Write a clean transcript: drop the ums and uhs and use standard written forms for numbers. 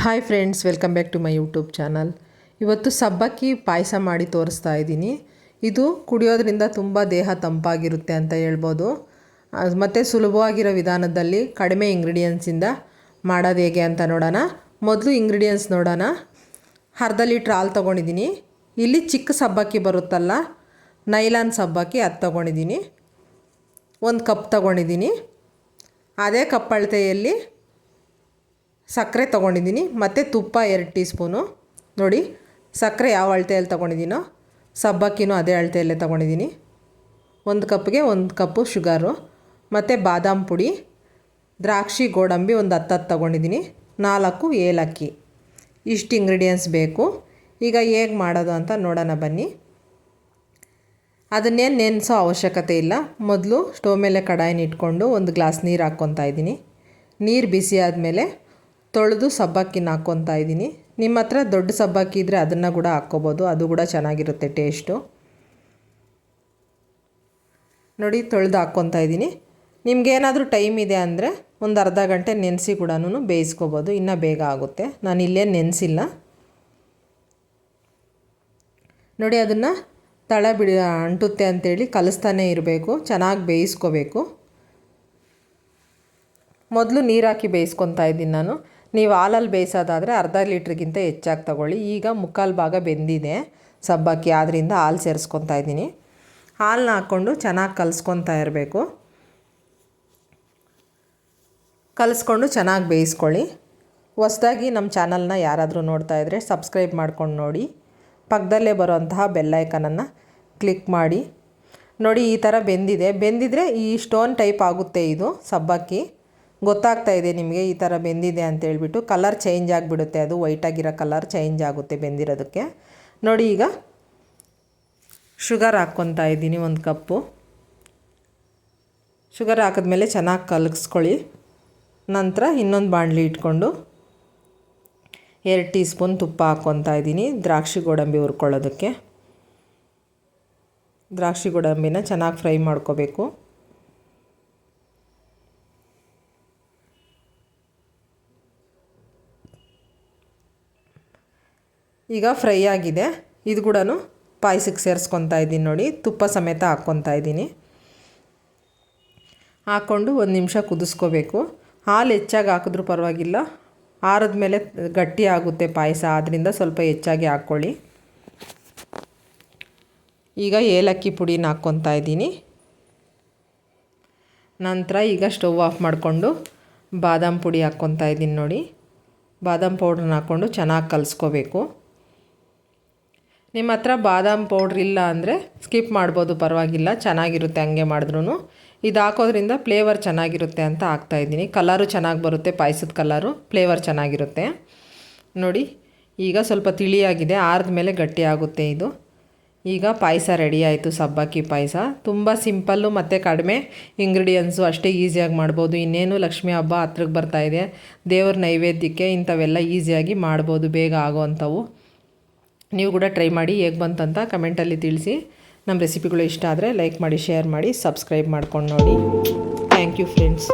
Hi friends, welcome back to my YouTube channel. ಇವತ್ತು ಸಬ್ಬಕ್ಕಿ ಪಾಯಸ ಮಾಡಿ ತೋರಿಸ್ತಾ ಇದ್ದೀನಿ. ಇದು ಕುಡಿಯೋದ್ರಿಂದ ತುಂಬ ದೇಹ ತಂಪಾಗಿರುತ್ತೆ ಅಂತ ಹೇಳ್ಬೋದು. ಮತ್ತು ಸುಲಭವಾಗಿರೋ ವಿಧಾನದಲ್ಲಿ ಕಡಿಮೆ ಇಂಗ್ರೀಡಿಯೆಂಟ್ಸಿಂದ ಮಾಡೋದು ಹೇಗೆ ಅಂತ ನೋಡೋಣ. ಮೊದಲು ಇಂಗ್ರೀಡಿಯೆಂಟ್ಸ್ ನೋಡೋಣ. ಅರ್ಧ ಲೀಟ್ರ್ ಹಾಲು ತೊಗೊಂಡಿದ್ದೀನಿ. ಇಲ್ಲಿ ಚಿಕ್ಕ ಸಬ್ಬಕ್ಕಿ ಬರುತ್ತಲ್ಲ, ನೈಲಾನ್ ಸಬ್ಬಕ್ಕಿ, ಅದು ತೊಗೊಂಡಿದ್ದೀನಿ. 1 ಕಪ್ ತೊಗೊಂಡಿದ್ದೀನಿ. ಅದೇ ಕಪ್ ಅಳತೆಯಲ್ಲಿ ಸಕ್ಕರೆ ತೊಗೊಂಡಿದ್ದೀನಿ ಮತ್ತು ತುಪ್ಪ 2 ಟೀ ಸ್ಪೂನು. ನೋಡಿ, ಸಕ್ಕರೆ ಯಾವ ಅಳತೆಯಲ್ಲಿ ತೊಗೊಂಡಿದ್ದೀನೋ ಸಬ್ಬಕ್ಕಿನೂ ಅದೇ ಅಳತೆಯಲ್ಲೇ ತೊಗೊಂಡಿದ್ದೀನಿ. 1 ಕಪ್ಗೆ 1 ಕಪ್ಪು ಶುಗರು ಮತ್ತು ಬಾದಾಮ್ ಪುಡಿ, ದ್ರಾಕ್ಷಿ, ಗೋಡಂಬಿ ಒಂದು 10 ತೊಗೊಂಡಿದ್ದೀನಿ, 4 ಏಲಕ್ಕಿ. ಇಷ್ಟು ಇಂಗ್ರೀಡಿಯೆಂಟ್ಸ್ ಬೇಕು. ಈಗ ಹೇಗೆ ಮಾಡೋದು ಅಂತ ನೋಡೋಣ ಬನ್ನಿ. ಅದನ್ನೇನು ನೆನೆಸೋ ಅವಶ್ಯಕತೆ ಇಲ್ಲ. ಮೊದಲು ಸ್ಟವ್ ಮೇಲೆ ಕಡಾಯಿನ ಇಟ್ಕೊಂಡು 1 ಗ್ಲಾಸ್ ನೀರು ಹಾಕ್ಕೊತಾ ಇದ್ದೀನಿ. ನೀರು ಬಿಸಿ ಆದಮೇಲೆ ತೊಳೆದು ಸಬ್ಬಕ್ಕಿನ ಹಾಕ್ಕೊತಾ ಇದ್ದೀನಿ. ನಿಮ್ಮ ಹತ್ರ ದೊಡ್ಡ ಸಬ್ಬಕ್ಕಿ ಇದ್ದರೆ ಅದನ್ನು ಕೂಡ ಹಾಕ್ಕೋಬೋದು, ಅದು ಕೂಡ ಚೆನ್ನಾಗಿರುತ್ತೆ ಟೇಸ್ಟು. ನೋಡಿ, ತೊಳೆದು ಹಾಕ್ಕೊತಾ ಇದ್ದೀನಿ. ನಿಮಗೇನಾದರೂ ಟೈಮ್ ಇದೆ ಅಂದರೆ ಒಂದು ಅರ್ಧ ಗಂಟೆ ನೆನೆಸಿ ಕೂಡ ಬೇಯಿಸ್ಕೋಬೋದು, ಇನ್ನೂ ಬೇಗ ಆಗುತ್ತೆ. ನಾನು ಇಲ್ಲೇ ನೆನೆಸಿಲ್ಲ. ನೋಡಿ, ಅದನ್ನು ತಳ ಅಂಟುತ್ತೆ ಅಂಥೇಳಿ ಕಲಿಸ್ತಾನೇ ಇರಬೇಕು, ಚೆನ್ನಾಗಿ ಬೇಯಿಸ್ಕೋಬೇಕು. ಮೊದಲು ನೀರು ಹಾಕಿ ಬೇಯಿಸ್ಕೊತಾ ಇದ್ದೀನಿ ನಾನು. ನೀವು ಹಾಲಲ್ಲಿ ಬೇಯಿಸೋದಾದರೆ ಅರ್ಧ ಲೀಟ್ರಿಗಿಂತ ಹೆಚ್ಚಾಗಿ ತೊಗೊಳ್ಳಿ. ಈಗ 3/4 ಭಾಗ ಬೆಂದಿದೆ ಸಬ್ಬಕ್ಕಿ, ಆದ್ದರಿಂದ ಹಾಲು ಸೇರಿಸ್ಕೊತಾ ಇದ್ದೀನಿ. ಹಾಲನ್ನ ಹಾಕ್ಕೊಂಡು ಚೆನ್ನಾಗಿ ಕಲಿಸ್ಕೊತಾ ಇರಬೇಕು. ಕಲಿಸ್ಕೊಂಡು ಚೆನ್ನಾಗಿ ಬೇಯಿಸ್ಕೊಳ್ಳಿ. ಹೊಸದಾಗಿ ನಮ್ಮ ಚಾನಲ್ನ ಯಾರಾದರೂ ನೋಡ್ತಾ ಇದ್ದರೆ ಸಬ್ಸ್ಕ್ರೈಬ್ ಮಾಡ್ಕೊಂಡು ನೋಡಿ. ಪಕ್ಕದಲ್ಲೇ ಬರೋಂತಹ ಬೆಲ್ ಐಕನನ್ನು ಕ್ಲಿಕ್ ಮಾಡಿ. ನೋಡಿ, ಈ ಥರ ಬೆಂದಿದ್ರೆ ಈ ಸ್ಟೋನ್ ಟೈಪ್ ಆಗುತ್ತೆ. ಇದು ಸಬ್ಬಕ್ಕಿ ಗೊತ್ತಾಗ್ತಾ ಇದೆ ನಿಮಗೆ, ಈ ಥರ ಬೆಂದಿದೆ ಅಂತೇಳ್ಬಿಟ್ಟು. ಕಲರ್ ಚೇಂಜ್ ಆಗಿಬಿಡುತ್ತೆ, ಅದು ವೈಟಾಗಿರೋ ಕಲರ್ ಚೇಂಜ್ ಆಗುತ್ತೆ ಬೆಂದಿರೋದಕ್ಕೆ. ನೋಡಿ, ಈಗ ಶುಗರ್ ಹಾಕ್ಕೊತಾ ಇದ್ದೀನಿ. 1 ಕಪ್ಪು ಶುಗರ್ ಹಾಕಿದ್ಮೇಲೆ ಚೆನ್ನಾಗಿ ಕಲಗಿಸ್ಕೊಳ್ಳಿ. ನಂತರ ಇನ್ನೊಂದು ಬಾಣಲಿ ಇಟ್ಕೊಂಡು 2 ಟೀ ಸ್ಪೂನ್ ತುಪ್ಪ ಹಾಕ್ಕೊತಾ ಇದ್ದೀನಿ, ದ್ರಾಕ್ಷಿ ಗೋಡಂಬಿ ಹುರ್ಕೊಳ್ಳೋದಕ್ಕೆ. ದ್ರಾಕ್ಷಿ ಗೋಡಂಬಿನ ಚೆನ್ನಾಗಿ ಫ್ರೈ ಮಾಡ್ಕೋಬೇಕು. ಈಗ ಫ್ರೈ ಆಗಿದೆ. ಇದು ಕೂಡ ಪಾಯಸಕ್ಕೆ ಸೇರಿಸ್ಕೊತಾ ಇದ್ದೀನಿ. ನೋಡಿ, ತುಪ್ಪ ಸಮೇತ ಹಾಕ್ಕೊತಾ ಇದ್ದೀನಿ. ಹಾಕ್ಕೊಂಡು 1 ನಿಮಿಷ ಕುದಿಸ್ಕೋಬೇಕು. ಹಾಲು ಹೆಚ್ಚಾಗಿ ಹಾಕಿದ್ರೂ ಪರವಾಗಿಲ್ಲ, ಆರಿದ ಮೇಲೆ ಗಟ್ಟಿ ಆಗುತ್ತೆ ಪಾಯಸ, ಆದ್ದರಿಂದ ಸ್ವಲ್ಪ ಹೆಚ್ಚಾಗಿ ಹಾಕ್ಕೊಳ್ಳಿ. ಈಗ ಏಲಕ್ಕಿ ಪುಡಿನ ಹಾಕ್ಕೊತಾ ಇದ್ದೀನಿ. ನಂತರ ಈಗ ಸ್ಟವ್ ಆಫ್ ಮಾಡಿಕೊಂಡು ಬಾದಾಮ್ ಪುಡಿ ಹಾಕ್ಕೊತಾ ಇದ್ದೀನಿ. ನೋಡಿ, ಬಾದಾಮ್ ಪೌಡ್ರನ್ನ ಹಾಕ್ಕೊಂಡು ಚೆನ್ನಾಗಿ ಕಲಿಸ್ಕೋಬೇಕು. ನಿಮ್ಮ ಹತ್ರ ಬಾದಾಮ್ ಪೌಡ್ರ್ ಇಲ್ಲ ಅಂದರೆ ಸ್ಕಿಪ್ ಮಾಡ್ಬೋದು, ಪರವಾಗಿಲ್ಲ, ಚೆನ್ನಾಗಿರುತ್ತೆ ಹಂಗೆ ಮಾಡಿದ್ರೂ. ಇದು ಹಾಕೋದ್ರಿಂದ ಫ್ಲೇವರ್ ಚೆನ್ನಾಗಿರುತ್ತೆ ಅಂತ ಹಾಕ್ತಾಯಿದ್ದೀನಿ. ಕಲರು ಚೆನ್ನಾಗಿ ಬರುತ್ತೆ, ಪಾಯಸದ ಕಲರು, ಫ್ಲೇವರ್ ಚೆನ್ನಾಗಿರುತ್ತೆ. ನೋಡಿ, ಈಗ ಸ್ವಲ್ಪ ತಿಳಿಯಾಗಿದೆ, ಆರಿದ ಮೇಲೆ ಗಟ್ಟಿ ಆಗುತ್ತೆ ಇದು. ಈಗ ಪಾಯಸ ರೆಡಿ ಆಯಿತು, ಸಬ್ಬಕ್ಕಿ ಪಾಯಸ. ತುಂಬ ಸಿಂಪಲ್ಲು ಮತ್ತು ಕಡಿಮೆ ಇಂಗ್ರೀಡಿಯೆಂಟ್ಸು, ಅಷ್ಟೇ ಈಸಿಯಾಗಿ ಮಾಡ್ಬೋದು. ಇನ್ನೇನು ಲಕ್ಷ್ಮೀ ಹಬ್ಬ ಹತ್ರಕ್ಕೆ ಬರ್ತಾಯಿದೆ, ದೇವ್ರ ನೈವೇದ್ಯಕ್ಕೆ ಇಂಥವೆಲ್ಲ ಈಸಿಯಾಗಿ ಮಾಡ್ಬೋದು, ಬೇಗ ಆಗೋವಂಥವು. ನೀವು ಕೂಡ ಟ್ರೈ ಮಾಡಿ, ಹೇಗೆ ಬಂತಂತ ಕಮೆಂಟಲ್ಲಿ ತಿಳಿಸಿ. ನಮ್ಮ ರೆಸಿಪಿಗಳು ಇಷ್ಟ ಆದರೆ ಲೈಕ್ ಮಾಡಿ, ಶೇರ್ ಮಾಡಿ, ಸಬ್ಸ್ಕ್ರೈಬ್ ಮಾಡ್ಕೊಂಡು ನೋಡಿ. Thank you friends.